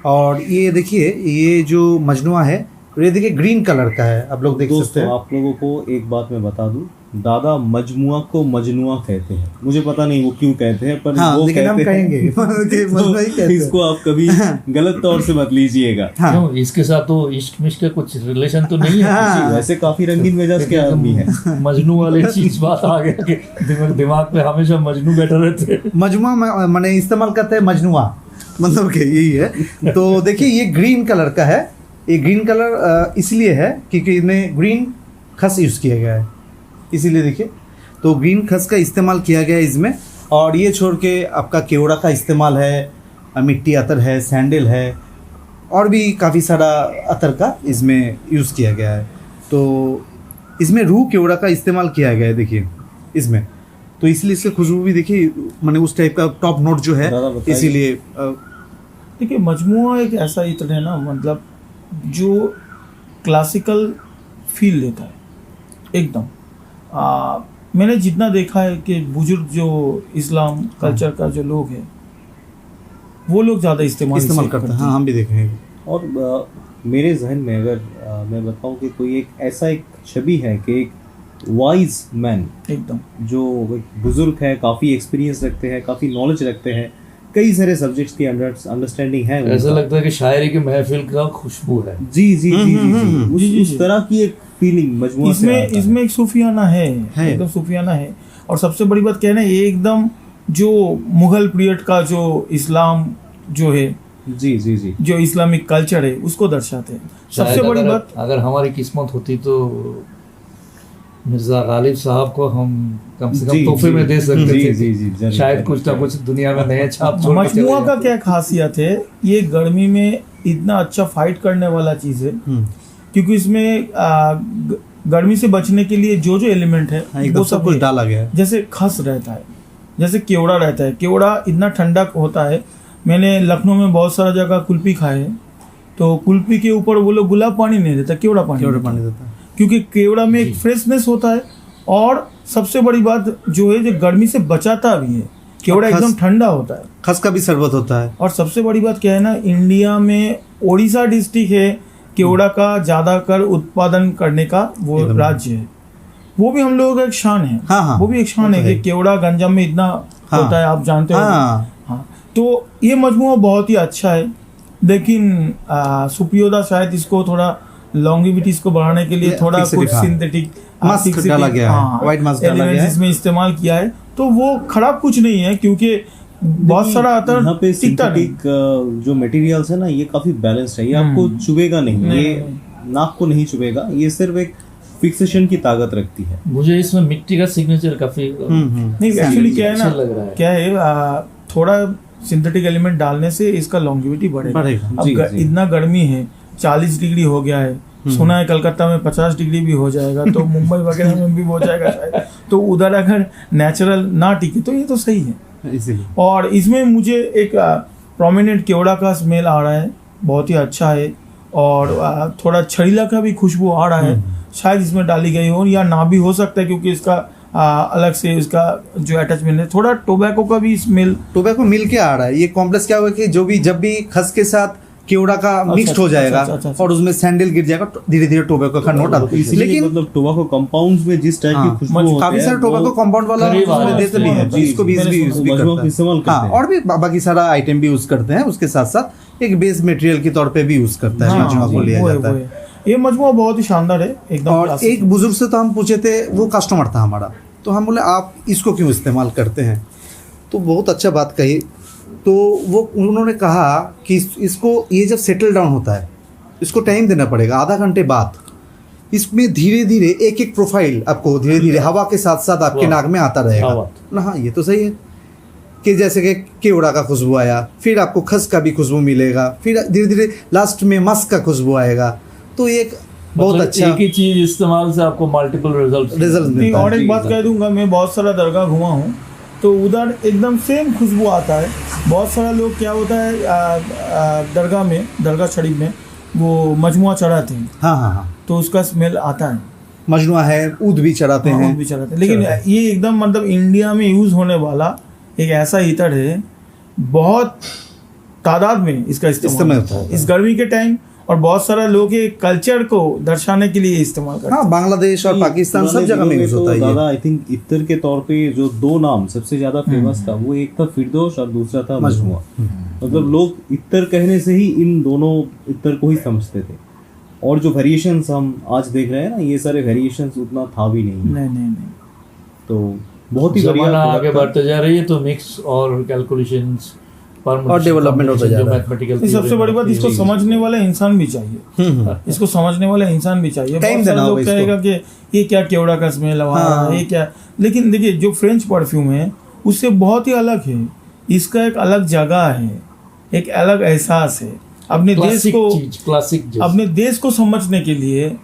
और ये देखिए, ये जो मजनुआ है ये देखिए ग्रीन कलर का है, आप लोग देख सकते दोस्तों हैं। आप लोगों को एक बात मैं बता दूं, दादा मजमुआ को मजनुआ कहते हैं। मुझे पता नहीं वो क्यों कहते हैं, पर हाँ, वो लेकिन हम कहते हैं। कहेंगे कि मजनुआ ही कहते हैं। इसको आप कभी गलत तौर से मत लीजिएगा। हाँ। क्यों, इसके साथ तो इश्क मिश्क का कुछ रिलेशन तो नहीं है? हाँ। जी, वैसे काफी रंगीन मिजाज के आदमी है। मजनू वाले चीज बात आ गया कि दिमाग पे हमेशा मजनू बैठे रहते हैं। मजमुआ मैंने इस्तेमाल करते हैं मजनुआ, मतलब कि यही है। तो देखिए ये ग्रीन कलर का है। ये ग्रीन कलर इसलिए है क्योंकि इसमें ग्रीन खस यूज़ किया गया है, इसीलिए देखिए। तो ग्रीन खस का इस्तेमाल किया गया है इसमें। और ये छोड़ के आपका केवड़ा का इस्तेमाल है, मिट्टी अतर है, सैंडल है, और भी काफ़ी सारा अतर का इसमें यूज़ किया गया है। तो इसमें रूह केवड़ा का इस्तेमाल किया गया है देखिए इसमें। तो इसलिए इसकी खुशबू भी देखिए, मैंने उस टाइप का टॉप नोट जो है, ज़्यादा बताइए। इसीलिए देखिए मजमुआ एक ऐसा इत्र है ना, मतलब जो क्लासिकल फील देता है एकदम। मैंने जितना देखा है कि बुजुर्ग जो इस्लाम कल्चर का जो लोग हैं वो लोग ज़्यादा इस्तेमाल करते हैं। हाँ, हम भी देख रहे हैं। और मेरे जहन में अगर मैं बताऊं कि कोई एक ऐसा एक छवि है कि एक वाइज मैन, एकदम जो एक बुजुर्ग है, काफ़ी एक्सपीरियंस रखते हैं, काफ़ी नॉलेज रखते हैं, कई सारे सब्जेक्ट्स की अंडरस्टैंडिंग है ऐसा उनका। लगता है कि शायरी की महफिल का खुशबू है। जी जी जी जी जी, उस तरह की एक फीलिंग मजमूआ से आता है। इसमें एक सूफियाना है, एकदम सूफियाना है। और सबसे बड़ी बात क्या है ना, ये एकदम जो मुगल पीरियड का जो इस्लाम जो है, जी जी जी, जो इस्लामिक कल्चर है, उसको दर्शाते हैं। सबसे शायद बड़ी अगर- बात, अगर हमारी किस्मत होती तो मिर्जा गालिब साहब को हम कम से जी, कम तोहफे जी, में दे सकते जी, थे। जी, जी, जरूर, शायद जरूर, कुछ ना कुछ दुनिया में नए छाप छोड़ के चले मजमुआ का जाते। क्या खासियत है, ये गर्मी में इतना अच्छा फाइट करने वाला चीज़ है, क्योंकि इसमें गर्मी से बचने के लिए जो जो एलिमेंट है एकदम वो सब सब कुछ है। डाला गया है। जैसे खस रहता है, जैसे केवड़ा रहता है, केवड़ा इतना ठंडा होता है। मैंने लखनऊ में बहुत सारा जगह कुल्फी खाए हैं, तो कुल्फी के ऊपर वो लोग गुलाब पानी नहीं देता, केवड़ा पानी केवड़ा देता पानी है। देता है। क्योंकि केवड़ा में एक फ्रेशनेस होता है, और सबसे बड़ी बात जो है, जो गर्मी से बचाता भी है। केवड़ा और खस- एकदम ठंडा होता है। खस का भी शरबत होता है। और सबसे बड़ी बात क्या है ना, इंडिया में ओडिशा डिस्ट्रिक्ट है केवड़ा का ज्यादा कर उत्पादन करने का वो एकदम। राज्य है। वो भी हम लोगों का एक शान है। हाँ, हाँ, वो भी एक शान वो तो है है। कि केवड़ा गंजम में इतना हाँ। होता है, आप जानते हो। हाँ। हाँ, तो ये मजमूआ बहुत ही अच्छा है, लेकिन सुपियोदा शायद इसको थोड़ा लॉन्गिविटीज को बढ़ाने के लिए ये थोड़ा fixative, कुछ हाँ। सिंथेटिक मास्क डाला गया है, white mask डाला गया है। इसमें इस्तेमाल किया है, तो वो खराब कुछ नहीं है, क्योंकि बहुत सारा आता यहाँ पे टिकता नहीं। सिंथेटिक जो मटेरियल्स है ना, ये काफी बैलेंस्ड है, ये आपको चुभेगा नहीं, ये नाक को नहीं चुभेगा, ये सिर्फ एक फिक्सेशन की ताकत रखती है। मुझे इसमें मिट्टी का सिग्नेचर काफी नहीं, एक्चुअली क्या है ना, अच्छा लग रहा है। क्या है, थोड़ा सिंथेटिक एलिमेंट डालने से इसका लॉन्गिविटी बढ़ेगा। बढ़ेगा। अब जी, जी। इतना गर्मी है, 40 डिग्री हो गया है, सुना है कलकत्ता में 50 डिग्री भी हो जाएगा, तो मुंबई वगैरह में भी हो जाएगा शायद। तो उधर अगर नेचुरल ना टिके तो ये तो सही है। इसीलिए और इसमें मुझे एक प्रोमिनेंट केवड़ा का स्मेल आ रहा है, बहुत ही अच्छा है। और थोड़ा छड़ीला का भी खुशबू आ रहा है, शायद इसमें डाली गई हो या ना भी हो सकता है, क्योंकि इसका अलग से इसका जो अटैचमेंट है, थोड़ा टोबैको का भी स्मेल। टोबैको मिल के आ रहा है। ये कॉम्प्लेक्स क्या हुआ कि जो भी जब भी खस के साथ केवड़ा का मिक्स हो जाएगा अच्छा। और उसमें सैंडल गिर जाएगा, तो धीरे धीरे टोबैको का नोट आता है। इसीलिए लेकिन मतलब टोबैको कंपाउंड्स में जिस टाइप हाँ, की खुशबू होती काफी है, सारे टोबैको वो कंपाउंड वाला करीब आ उसमें रहा है। देते भी हैं, जी, इसको भी मैंने यूज भी मजमूआ करते का हैं। इस्तेमाल करते हाँ, हैं। और भी बाकी सारा आइटम भी यूज करते हैं, उसके साथ साथ एक बेस मटेरियल के तौर पे भी यूज करता है, मजमूआ को लिया वो है, जाता वो है। है। ये मजमूआ बहुत ही शानदार है, एकदम और क्लासिक एक बुजुर्ग से तो हम पूछे थे, वो कस्टमर था हमारा, तो हम बोले आप इसको क्यों इस्तेमाल करते हैं, तो बहुत अच्छा बात कही। तो वो उन्होंने कहा कि इसको ये जब सेटल डाउन होता है, इसको टाइम देना पड़ेगा, आधा घंटे बाद इसमें धीरे धीरे एक एक प्रोफाइल आपको धीरे धीरे हवा के साथ साथ आपके नाक में आता रहेगा हवा। ना। हाँ, ये तो सही है कि जैसे कि केवड़ा का खुशबू आया, फिर आपको खस का भी खुशबू मिलेगा, फिर धीरे धीरे लास्ट में मस्क का खुशबू आएगा, तो ये एक बहुत मतलब अच्छा एक ही चीज इस्तेमाल से आपको मल्टीपल रिजल्ट रिजल्ट नहीं, मिलता है। और एक बात कह दूंगा, मैं बहुत सारा दरगाह घुमा हूँ, तो उधर एकदम सेम खुशबू आता है। बहुत सारा लोग क्या होता है, दरगाह में, दरगाह शरीफ में वो मजमुआ चढ़ाते हैं, हाँ हाँ हाँ, तो उसका स्मेल आता है। मजनुआ है, ऊद भी चढ़ाते हाँ, हैं, वो भी चढ़ाते हैं। लेकिन ये एकदम मतलब इंडिया में यूज होने वाला एक ऐसा ईतर है, बहुत तादाद में इसका इस्तेमाल इस्तेमाल होता है होता है। इस गर्मी के टाइम। और बहुत सारा लोग ये कल्चर को दर्शाने के लिए इस्तेमाल करते हैं। हाँ, बांग्लादेश और पाकिस्तान सब पुराने जगह में दिनों यूज तो होता है दादा ये। आई थिंक इत्तर के तौर पे जो दो नाम सबसे ज्यादा फेमस था, वो एक था फिरदौस और दूसरा था मजमुआ। मतलब लोग इत्तर कहने से ही इन दोनों इत्तर को ही समझते थे। और जो वेरिएशंस हम आज देख रहे हैं ना, ये सारे वेरिएशंस उतना था भी नहीं, नहीं। तो बहुत ही बढ़िया जमाना आगे product था। बढ़ते जा रही है, तो मिक्स और कैलकुलेशंस और डेवलपमेंट होता जा रहा है। ये सबसे बड़ी बात, इसको समझने वाला इंसान भी चाहिए। इसको समझने वाला इंसान भी चाहिए। टाइम बहुत सारे देना लोग होगा कहेगा कि ये क्या केवड़ा का स्मेल आ रहा है, ये क्या। लेकिन देखिए, जो फ्रेंच परफ्यूम है उससे बहुत ही अलग है। इसका एक अलग जगह है, एक अलग एहसास है। अपने देश को, क्लासिक अपने देश को समझने के लिए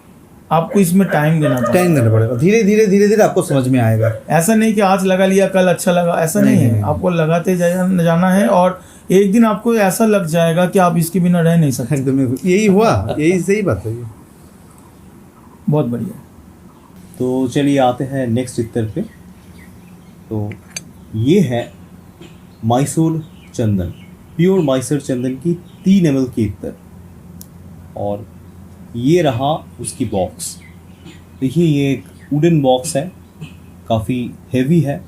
आपको इसमें टाइम देना पड़ेगा। टाइम देना पड़ेगा, धीरे धीरे आपको समझ में आएगा। ऐसा नहीं कि आज लगा लिया कल अच्छा लगा, ऐसा नहीं है। आपको लगाते जाना है, और एक दिन आपको ऐसा लग जाएगा कि आप इसके बिना रह नहीं सकते। एकदम यही हुआ, यही सही बात है ये। बहुत बढ़िया। तो चलिए आते हैं नेक्स्ट इत्तर पे। तो ये है मैसूर चंदन, प्योर मैसूर चंदन की 3 ml की इत्तर, और ये रहा उसकी बॉक्स। देखिए, ये एक वुडन बॉक्स है, काफ़ी हेवी है,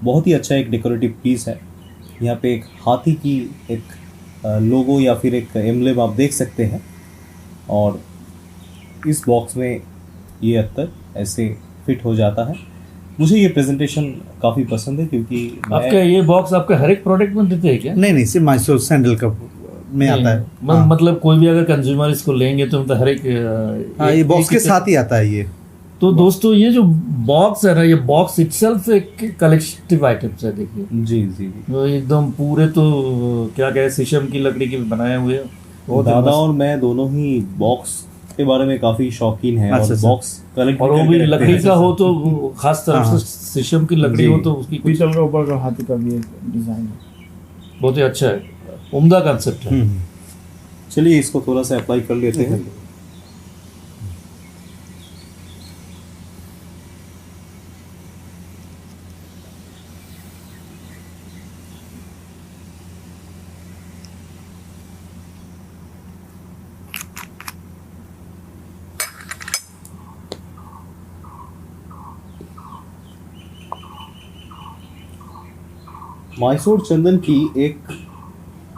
बहुत ही अच्छा एक डेकोरेटिव पीस है। यहाँ पे एक हाथी की एक लोगो या फिर एक एम्बलेम आप देख सकते हैं, और इस बॉक्स में ये अत्तर ऐसे फिट हो जाता है। मुझे ये प्रेजेंटेशन काफ़ी पसंद है क्योंकि आपका ये बॉक्स आपके हर एक प्रोडक्ट में देते हैं क्या? नहीं, सिर्फ मैसूर सैंडल का में आता है। हाँ। मतलब कोई भी अगर कंज्यूमर इसको लेंगे तो मतलब हर एक हाँ, ये बॉक्स के साथ ही आता है ये। तो दोस्तों ये जो बॉक्स है ना, ये बॉक्स इटसेल्फ एक कलेक्टिव आइटम्स है। देखिए जी जी जी, वो एकदम पूरे तो क्या कहे शीशम की लकड़ी के बनाए हुए हैं। बहुत दादा और मैं दोनों ही बॉक्स के बारे में काफ़ी शौकीन हैं, और अच्छा। बॉक्स कलेक्ट और वो भी लकड़ी का हो तो खास तरह हाँ। से शीशम की लकड़ी जी। हो तो उसकी कुछ पीतल का ऊपर का हाथी का भी एक डिजाइन है। बहुत ही अच्छा है, उम्दा कंसेप्ट है। चलिए इसको थोड़ा सा अप्लाई कर लेते हैं। मैसूर चंदन की एक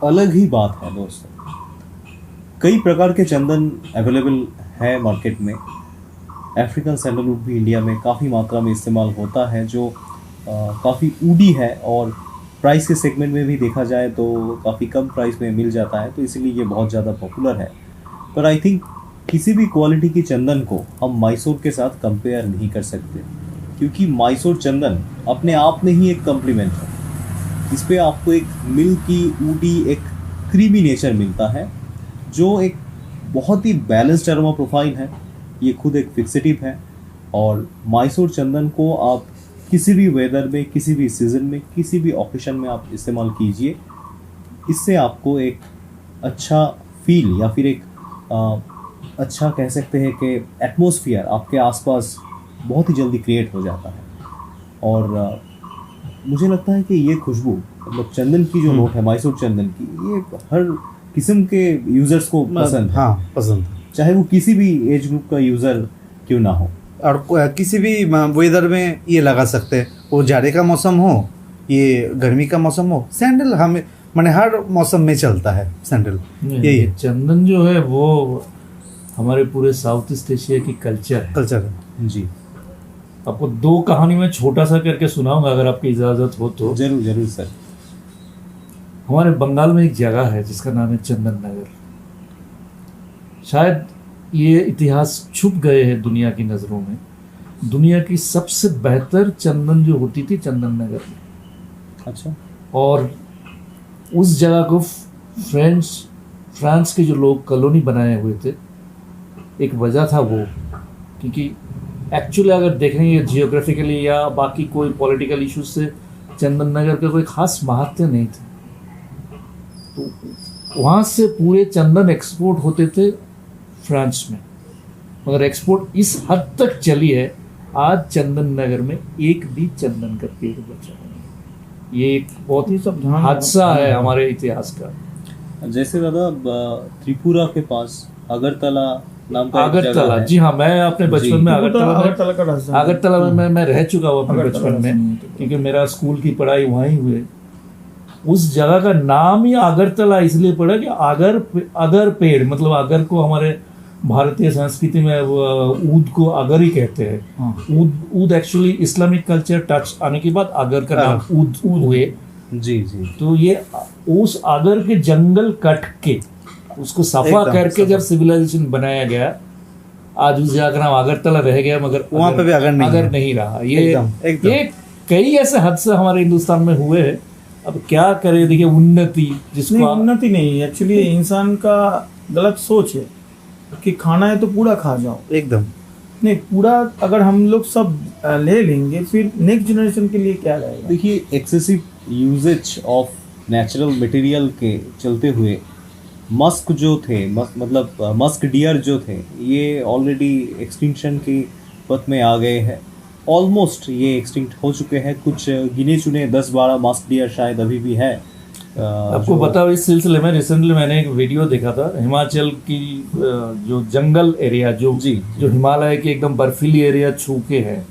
अलग ही बात है दोस्तों। कई प्रकार के चंदन अवेलेबल है मार्केट में। अफ्रीकन सैंडलवुड भी इंडिया में काफ़ी मात्रा में इस्तेमाल होता है, जो काफ़ी ऊडी है, और प्राइस के सेगमेंट में भी देखा जाए तो काफ़ी कम प्राइस में मिल जाता है, तो इसीलिए ये बहुत ज़्यादा पॉपुलर है। पर आई थिंक किसी भी क्वालिटी की चंदन को हम मैसूर के साथ कंपेयर नहीं कर सकते, क्योंकि मैसूर चंदन अपने आप में ही एक कॉम्प्लीमेंट है। इस पे आपको एक मिल्की ऊडी एक क्रीमी नेचर मिलता है, जो एक बहुत ही बैलेंस्ड अरोमा प्रोफाइल है। ये खुद एक फिक्सेटिव है, और मैसूर चंदन को आप किसी भी वेदर में, किसी भी सीज़न में, किसी भी ओकेशन में आप इस्तेमाल कीजिए। इससे आपको एक अच्छा फील या फिर एक अच्छा कह सकते हैं कि एटमॉस्फेयर आपके आसपास बहुत ही जल्दी क्रिएट हो जाता है। और मुझे लगता है कि ये खुशबू, मतलब चंदन की जो नोट है मैसूर चंदन की, ये हर किस्म के यूज़र्स को पसंद है। हाँ, पसंद है। चाहे वो किसी भी एज ग्रुप का यूज़र क्यों ना हो। और किसी भी वेदर में ये लगा सकते हैं, वो जाड़े का मौसम हो, ये गर्मी का मौसम हो, सैंडल हमें माने हर मौसम में चलता है सैंडल। यही है चंदन जो है वो हमारे पूरे साउथ ईस्ट एशिया की कल्चर है। कल्चर है। जी, आपको दो कहानी में छोटा सा करके सुनाऊंगा अगर आपकी इजाज़त हो तो। जरूर जरूर सर। हमारे बंगाल में एक जगह है जिसका नाम है चंदन नगर। शायद ये इतिहास छुप गए हैं दुनिया की नज़रों में। दुनिया की सबसे बेहतर चंदन जो होती थी चंदन नगर में। अच्छा। और उस जगह को फ्रांस के जो लोग कॉलोनी बनाए हुए थे, एक वजह था वो, क्योंकि एक्चुअली अगर देखेंगे जियोग्राफिकली या बाकी कोई पॉलिटिकल इश्यूज से चंदन नगर का कोई खास महत्व नहीं था। तो वहाँ से पूरे चंदन एक्सपोर्ट होते थे फ्रांस में, मगर एक्सपोर्ट इस हद तक चली है आज चंदन नगर में एक भी चंदन का पेड़ बचा नहीं। ये एक बहुत ही सब हादसा है हमारे इतिहास का। जैसे दादा त्रिपुरा के पास अगरतला नाम का एक जगह अगरतला, है। जी हाँ, मैं अपने बचपन में अगरतला में मैं रह चुका हूँ अपने बचपन में, क्योंकि मेरा स्कूल की पढ़ाई वहीं हुई। उस जगह का नाम ही अगरतला इसलिए पड़ा कि अगर पेड़, मतलब अगर को हमारे भारतीय संस्कृति में ऊद को अगर ही कहते हैं। ऊद एक्चुअली इस्लामिक कल्चर टच आने के बाद अगर का नाम ऊद हुए। जी जी। तो ये उस अगर के जंगल कट के उसको सफा करके जब सिविलाइजेशन बनाया गया, आज उस जगह का नाम अगरतला रह गया, मगर वहाँ पे भी अगर नहीं रहा। ये कई ऐसे हादसे हमारे हिंदुस्तान में हुए हैं। अब क्या करें, देखिए उन्नति, जिसको उन्नति नहीं, एक्चुअली इंसान का गलत सोच है कि खाना है तो पूरा खा जाओ। एकदम नहीं, पूरा अगर हम लोग सब ले लेंगे फिर नेक्स्ट जनरेशन के लिए क्या रहेगा। देखिए excessive usage of natural material के चलते हुए मस्क जो थे, मतलब मस्क डियर जो थे, ये ऑलरेडी एक्सटिंक्शन की पथ में आ गए हैं। ऑलमोस्ट ये एक्सटिंक्ट हो चुके हैं। कुछ गिने चुने 10-12 मस्क डियर शायद अभी भी है, आपको बताओ, इस सिलसिले में रिसेंटली मैंने एक वीडियो देखा था हिमाचल की जो जंगल एरिया जो हिमालय के एकदम बर्फीली एरिया छू के है,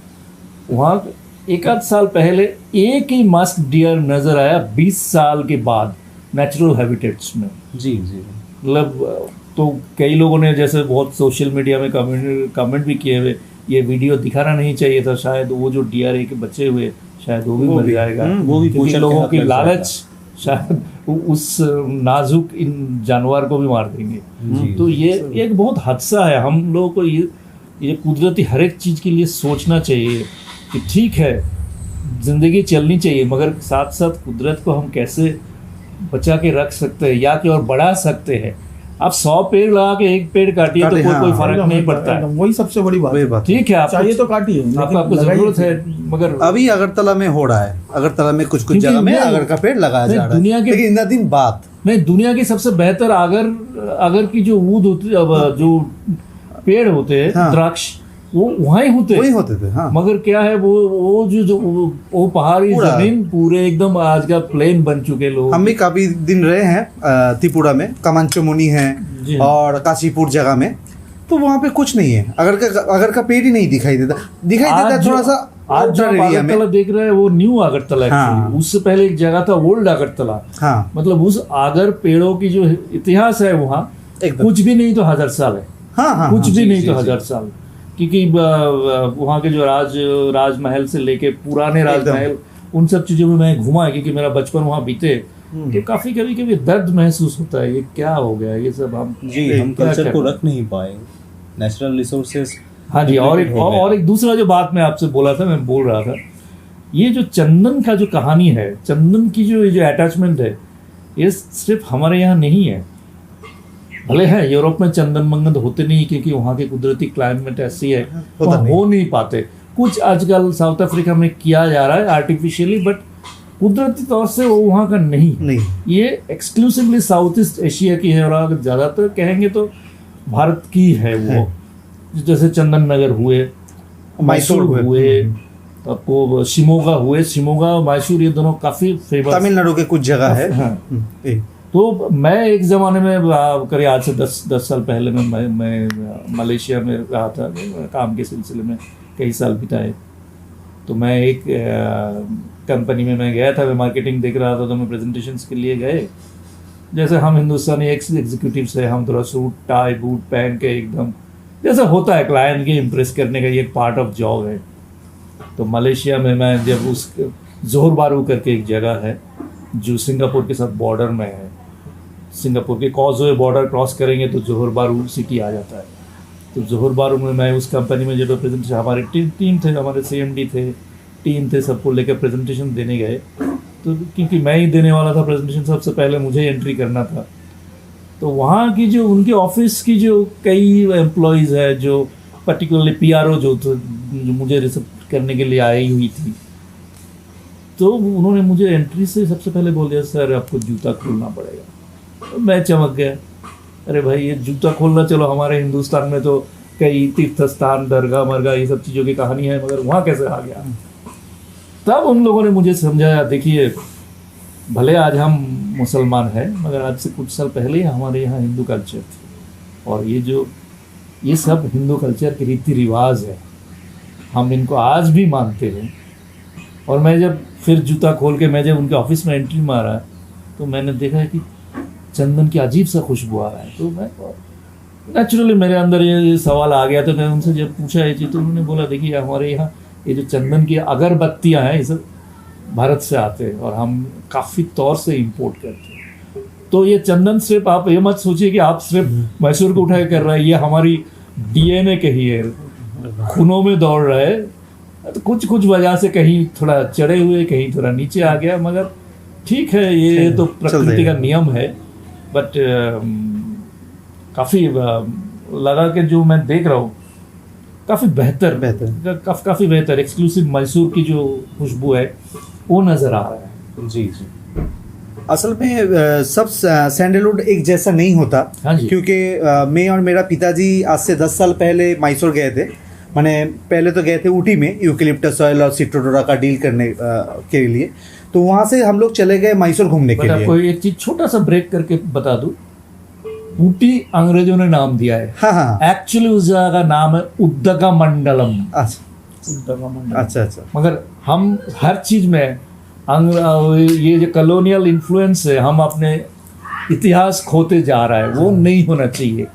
वहाँ एक आध साल पहले एक ही मस्क डियर नजर आया 20 साल के बाद नेचुरल हैबिटेट्स में। जी जी। मतलब तो कई लोगों ने जैसे बहुत सोशल मीडिया में कमेंट भी किए हुए, ये वीडियो दिखाना नहीं चाहिए था, शायद वो जो डियर के बचे हुए शायद वो भी मर जाएगा, वो भी क्योंकि लोगों की लालच शायद उस नाजुक इन जानवर को भी मार देंगे। तो ये एक बहुत हादसा है। हम लोगों को ये कुदरती हर एक चीज़ के लिए सोचना चाहिए कि ठीक है जिंदगी चलनी चाहिए, मगर साथ साथ कुदरत को हम कैसे बचा के रख सकते हैं या कि और बढ़ा सकते हैं। आप 100 पेड़ लगा के एक पेड़ काटिए तो कोई फर्क नहीं पड़ता है। वही सबसे बड़ी बात है। ठीक है, आप चाहिए तो काटिए, आपको जरूरत है, मगर अभी अगरतला में हो रहा है, अगरतला में कुछ जगह में आगर का पेड़ लगाया जा रहा है, लेकिन इतना दिन बाद नहीं, दुनिया की सबसे बेहतर आगर की जो ऊद होती है, जो पेड़ होते हैं, द्राक्ष, वो वहीं होते थे। हाँ। मगर क्या है वो जो वो पहाड़ी जमीन पूरे एकदम आज का प्लेन बन चुके लोग। हम भी काफी दिन रहे हैं त्रिपुरा में, कमांचोमुनी है और काशीपुर जगह में, तो वहाँ पे कुछ नहीं है, अगर का पेड़ ही नहीं दिखाई देता थोड़ा सा। आज जो अगरतला देख रहे हैं वो न्यू अगरतला है। हाँ। उससे पहले एक जगह था ओल्ड अगरतला। हाँ। मतलब उस आगर पेड़ों की जो इतिहास है वहाँ कुछ भी नहीं तो 1000 साल है। हाँ, कुछ भी नहीं तो 1000 साल, क्योंकि वहाँ के जो राजमहल से लेके पुराने राजमहल, उन सब चीज़ों में मैं घुमा है, क्योंकि मेरा बचपन वहाँ बीते। कि काफ़ी कभी दर्द महसूस होता है, ये क्या हो गया ये सब। हम कल्चर को रख नहीं पाए, नेचुरल रिसोर्सेज। हाँ जी। और एक दूसरा जो बात मैं आपसे बोला था, मैं बोल रहा था, ये जो चंदन का जो कहानी है, चंदन की जो अटैचमेंट है, ये सिर्फ हमारे यहाँ नहीं है। भले है यूरोप में चंदन मंगन होते नहीं, क्योंकि वहाँ की कुदरती क्लाइमेट ऐसी है, हो नहीं पाते। कुछ आजकल साउथ अफ्रीका में किया जा रहा है आर्टिफिशियली, बट कुदरती तौर से वो वहाँ का नहीं। ये एक्सक्लूसिवली साउथ ईस्ट एशिया की है, और अगर ज़्यादातर कहेंगे तो भारत की है वो। जैसे चंदन नगर हुए, मैसूर हुए, आपको शिमोगा हुए, शिमोगा और मैसूर ये दोनों काफ़ी फेमस, तमिलनाडु के कुछ जगह है। हाँ। तो मैं एक ज़माने में करीब आज से 10 साल पहले मैं मलेशिया में रहा था काम के सिलसिले में, कई साल बिताए। तो मैं एक कंपनी में मैं गया था, मैं मार्केटिंग देख रहा था, तो मैं प्रेजेंटेशंस के लिए गए। जैसे हम हिंदुस्तानी एग्जीक्यूटिव्स है, हम थोड़ा सूट टाई बूट पहन के एकदम जैसा होता है क्लाइंट के इम्प्रेस करने का, ये एक पार्ट ऑफ जॉब है। तो मलेशिया में मैं जब उस जोहर बारू करके एक जगह है जो सिंगापुर के साथ बॉर्डर में है, सिंगापुर के कॉजवे बॉर्डर क्रॉस करेंगे तो जोहर बारू सिटी आ जाता है। तो जोहर बारू में मैं उस कंपनी में जब प्रेजेंटेशन, हमारे टीम थे, हमारे CMD थे, टीम थे, सबको लेकर प्रेजेंटेशन देने गए। तो क्योंकि मैं ही देने वाला था प्रेजेंटेशन, सबसे पहले मुझे एंट्री करना था। तो वहाँ की जो उनके ऑफिस की जो कई एम्प्लॉयज़ है, जो पर्टिकुलरली PRO जो मुझे रिसीव करने के लिए आई हुई थी, तो उन्होंने मुझे एंट्री से सबसे पहले बोल दिया, सर आपको जूता खोलना पड़ेगा। तो मैं चमक गया, अरे भाई ये जूता खोलना, चलो हमारे हिंदुस्तान में तो कई तीर्थ स्थान, दरगाह मरगा ये सब चीज़ों की कहानी है, मगर वहाँ कैसे आ गया। तब उन लोगों ने मुझे समझाया, देखिए भले आज हम मुसलमान हैं, मगर आज से कुछ साल पहले ही हमारे यहाँ हिंदू कल्चर थी, और ये सब हिंदू कल्चर के रीति रिवाज है, हम इनको आज भी मानते हैं। और मैं जब फिर जूता खोल के मैं जब उनके ऑफिस में एंट्री मारा, तो मैंने देखा कि चंदन की अजीब सा खुशबू आ रहा है। तो मैं नेचुरली मेरे अंदर ये सवाल आ गया। तो मैं उनसे जब पूछा ये चीज़, तो उन्होंने बोला, देखिए हमारे यहाँ ये जो चंदन की अगरबत्तियाँ हैं, ये सब भारत से आते हैं और हम काफ़ी तौर से इंपोर्ट करते हैं। तो ये चंदन सिर्फ आप ये मत सोचिए कि आप सिर्फ मैसूर को उठा के कर रहे हैं, ये हमारी DNA कही है, खूनों में दौड़ रहा है। तो कुछ वजह से कहीं थोड़ा चढ़े हुए, कहीं थोड़ा नीचे आ गया, मगर ठीक है, ये तो प्रकृति का नियम है। बट काफ़ी लगा कि जो मैं देख रहा हूँ काफ़ी बेहतर एक्सक्लूसिव मैसूर की जो खुशबू है वो नज़र आ रहा है। जी। असल में सब सैंडलवुड एक जैसा नहीं होता। हाँ जी। क्योंकि मैं और मेरा पिताजी आज से 10 साल पहले मैसूर गए थे, मैंने पहले तो गए थे ऊटी में यूकेलिप्टस ऑयल और सिट्रोडोरा का डील करने के लिए, तो वहाँ से हम लोग चले गए मैसूर घूमने के बट लिए। आपको एक चीज छोटा सा ब्रेक करके बता दूं, ऊटी अंग्रेजों ने नाम दिया है, हाँ हाँ, एक्चुअली उस जगह का नाम है उद्दगमंडलम। अच्छा अच्छा अच्छा, मगर हम हर चीज में ये जो कॉलोनियल इन्फ्लुएंस है, हम अपने इतिहास खोते जा रहा है, वो नहीं होना चाहिए।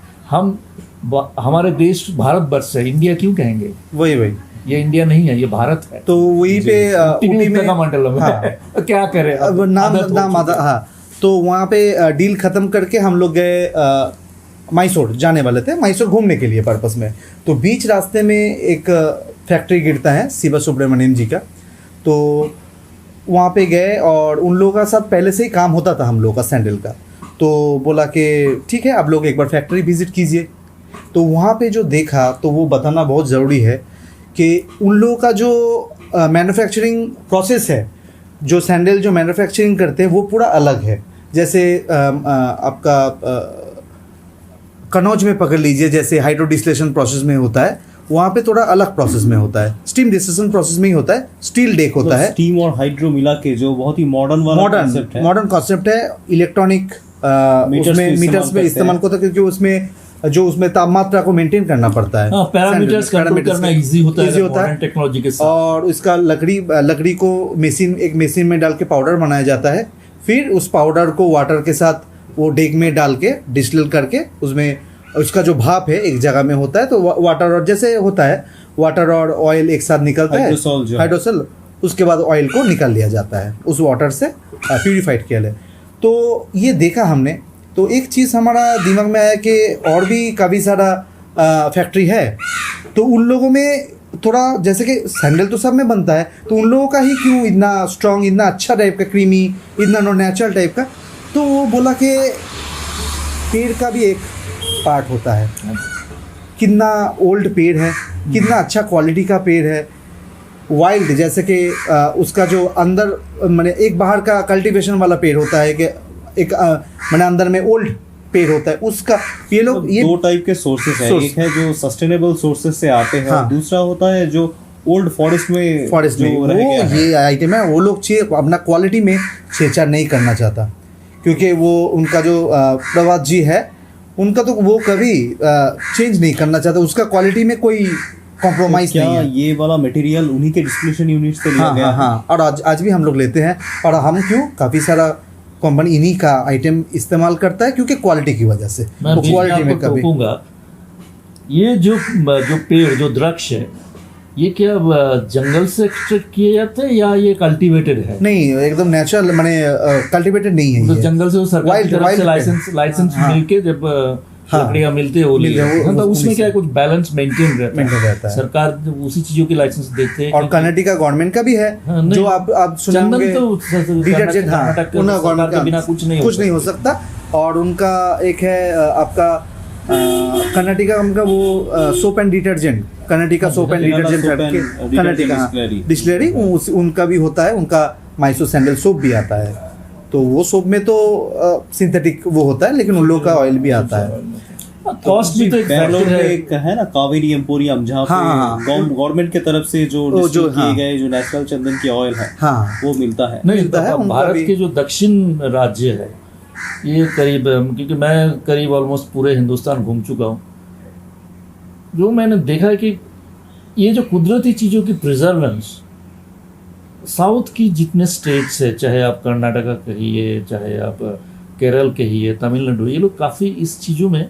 हमारे देश भारतवर्ष है, इंडिया क्यों कहेंगे? वही वही, ये इंडिया नहीं है, ये भारत है। तो वहीं पे ऊटी में मंडलम हाँ, क्या करें अब नाम आधा, हाँ, तो वहाँ पे डील खत्म करके हम लोग गए मैसूर जाने वाले थे, मैसूर घूमने के लिए पर्पस में। तो बीच रास्ते में एक फैक्ट्री गिरता है शिवा सुब्रमण्यम जी का, तो वहाँ पे गए और उन लोगों का साथ पहले से ही काम होता था हम लोगों का सैंडल का। तो बोला कि ठीक है आप लोग एक बार फैक्ट्री विजिट कीजिए। तो वहाँ पे जो देखा तो वो बताना बहुत ज़रूरी है कि उन लोगों का जो मैन्युफैक्चरिंग प्रोसेस है, जो सैंडल जो मैन्युफैक्चरिंग करते हैं वो पूरा अलग है। जैसे आपका कनौज में पकड़ लीजिए, जैसे हाइड्रो डिस्टिलेशन प्रोसेस में होता है, वहाँ पे थोड़ा अलग प्रोसेस में होता है। स्टीम डिस्टिलेशन प्रोसेस में ही होता है, स्टील डेक होता है। स्टीम और हाइड्रो मिला के जो बहुत ही मॉडर्न कॉन्सेप्ट है, इलेक्ट्रॉनिक मीटर्स में इस्तेमाल होता है, क्योंकि उसमें तापमात्रा को मेंटेन करना पड़ता है, पैरामीटर्स कंट्रोल करना इजी होता है टेक्नोलॉजी के साथ। और इसका लकड़ी को एक मशीन में डाल के पाउडर बनाया जाता है, फिर उस पाउडर को वाटर के साथ वो डेक में डाल के डिस्टिल करके उसमें उसका जो भाप है एक जगह में होता है, तो वाटर और जैसे होता है वाटर और ऑयल एक साथ निकलता है, हाइड्रोसोल, उसके बाद ऑयल को निकाल लिया जाता है उस वाटर से, प्यूरिफाइड किया है। तो ये देखा हमने, तो एक चीज़ हमारा दिमाग में आया कि और भी काफ़ी सारा फैक्ट्री है, तो उन लोगों में थोड़ा जैसे कि सैंडल तो सब में बनता है, तो उन लोगों का ही क्यों इतना स्ट्रॉन्ग, इतना अच्छा टाइप का, क्रीमी, इतना नेचुरल टाइप का। तो वो बोला कि पेड़ का भी एक पार्ट होता है, कितना ओल्ड पेड़ है, कितना अच्छा क्वालिटी का पेड़ है, वाइल्ड, जैसे कि उसका जो अंदर मैंने एक बाहर का कल्टीवेशन वाला पेड़ होता है कि एक मैंने अंदर में ओल्ड पेड़ होता है, उसका ये लोग ये दो टाइप के सोर्सेस हैं, एक है जो सस्टेनेबल सोर्सेस से आते हैं, हाँ, और दूसरा होता है जो ओल्ड फॉरेस्ट में वो ये आइटम है, वो लोग अपना क्वालिटी में छेड़छाड़ नहीं करना चाहता, क्योंकि वो उनका जो प्रभात जी है उनका तो वो कभी चेंज नहीं करना चाहता, उसका क्वालिटी में कोई कॉम्प्रोमाइज नहीं है। ये वाला मटेरियल उन्हीं के डिस्टिलेशन यूनिट से लिया गया है। हाँ, और आज भी हम लोग लेते हैं, और हम क्यों काफ़ी सारा कंपनी इन्हीं का आइटम इस्तेमाल करता है, क्योंकि क्वालिटी की वजह से। मैं क्वालिटी में कभी ये जो पेड़ जो वृक्ष है, ये क्या जंगल से एक्सट्रैक्ट किए जाते हैं या ये कल्टीवेटेड है? नहीं, एकदम नेचुरल, माने कल्टीवेटेड नहीं है, तो जंगल से सरकार की तरफ से लाइसेंस मिलके जब लकड़ियाँ मिलती है वो तो उसमें क्या कुछ बैलेंस मेंटेन रहता है, सरकार उसी चीजों की लाइसेंस देते हैं। और कर्नाटक गवर्नमेंट का भी है, जो आप सुनेंगे डिटर्जेंट, गवर्नमेंट के बिना कुछ नहीं हो सकता। और उनका एक है आपका कर्नाटका का वो soap and detergent, Karnataka soap and detergent, Karnataka distillery, उनका भी होता है, उनका मैसूर सैंडल सोप भी आता है। तो वो सोप में तो सिंथेटिक वो होता है, लेकिन उन लोगों का ऑयल भी आता है। कॉस्ट भी तो बैंगलोर में एक है ना कावेरी एम्पोरियम, जहाँ पे गवर्नमेंट के तरफ से जो किए गए जो नेशनल चंदन की ऑयल है, वो मिलता है। भारत के जो दक्षिण राज्य है, ये करीब, क्योंकि मैं करीब ऑलमोस्ट पूरे हिंदुस्तान घूम चुका हूँ, जो मैंने देखा है कि ये जो कुदरती चीज़ों की प्रिजर्वेंस साउथ की जितने स्टेट्स है, चाहे आप कर्नाटका कहिए, चाहे आप केरल कहिए, तमिलनाडु, ये लोग काफ़ी इस चीज़ों में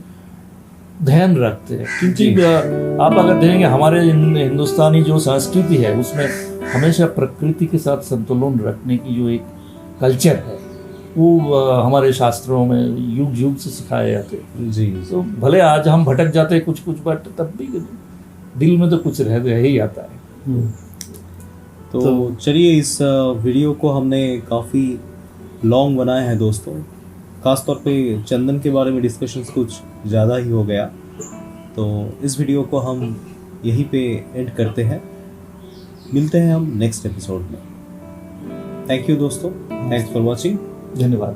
ध्यान रखते हैं। क्योंकि आप अगर देखेंगे हमारे हिंदुस्तानी जो संस्कृति है उसमें हमेशा प्रकृति के साथ संतुलन रखने की जो एक कल्चर है, वो हमारे शास्त्रों में युग युग से सिखाए जाते हैं जी। तो भले आज हम भटक जाते हैं कुछ, बट तब भी दिल में तो कुछ रह ही आता है। तो चलिए, इस वीडियो को हमने काफ़ी लॉन्ग बनाया है दोस्तों, ख़ासतौर पे चंदन के बारे में डिस्कशंस कुछ ज़्यादा ही हो गया, तो इस वीडियो को हम यहीं पे एंड करते हैं। मिलते हैं हम नेक्स्ट एपिसोड में। थैंक यू दोस्तों, थैंक्स फॉर वॉचिंग, धन्यवाद।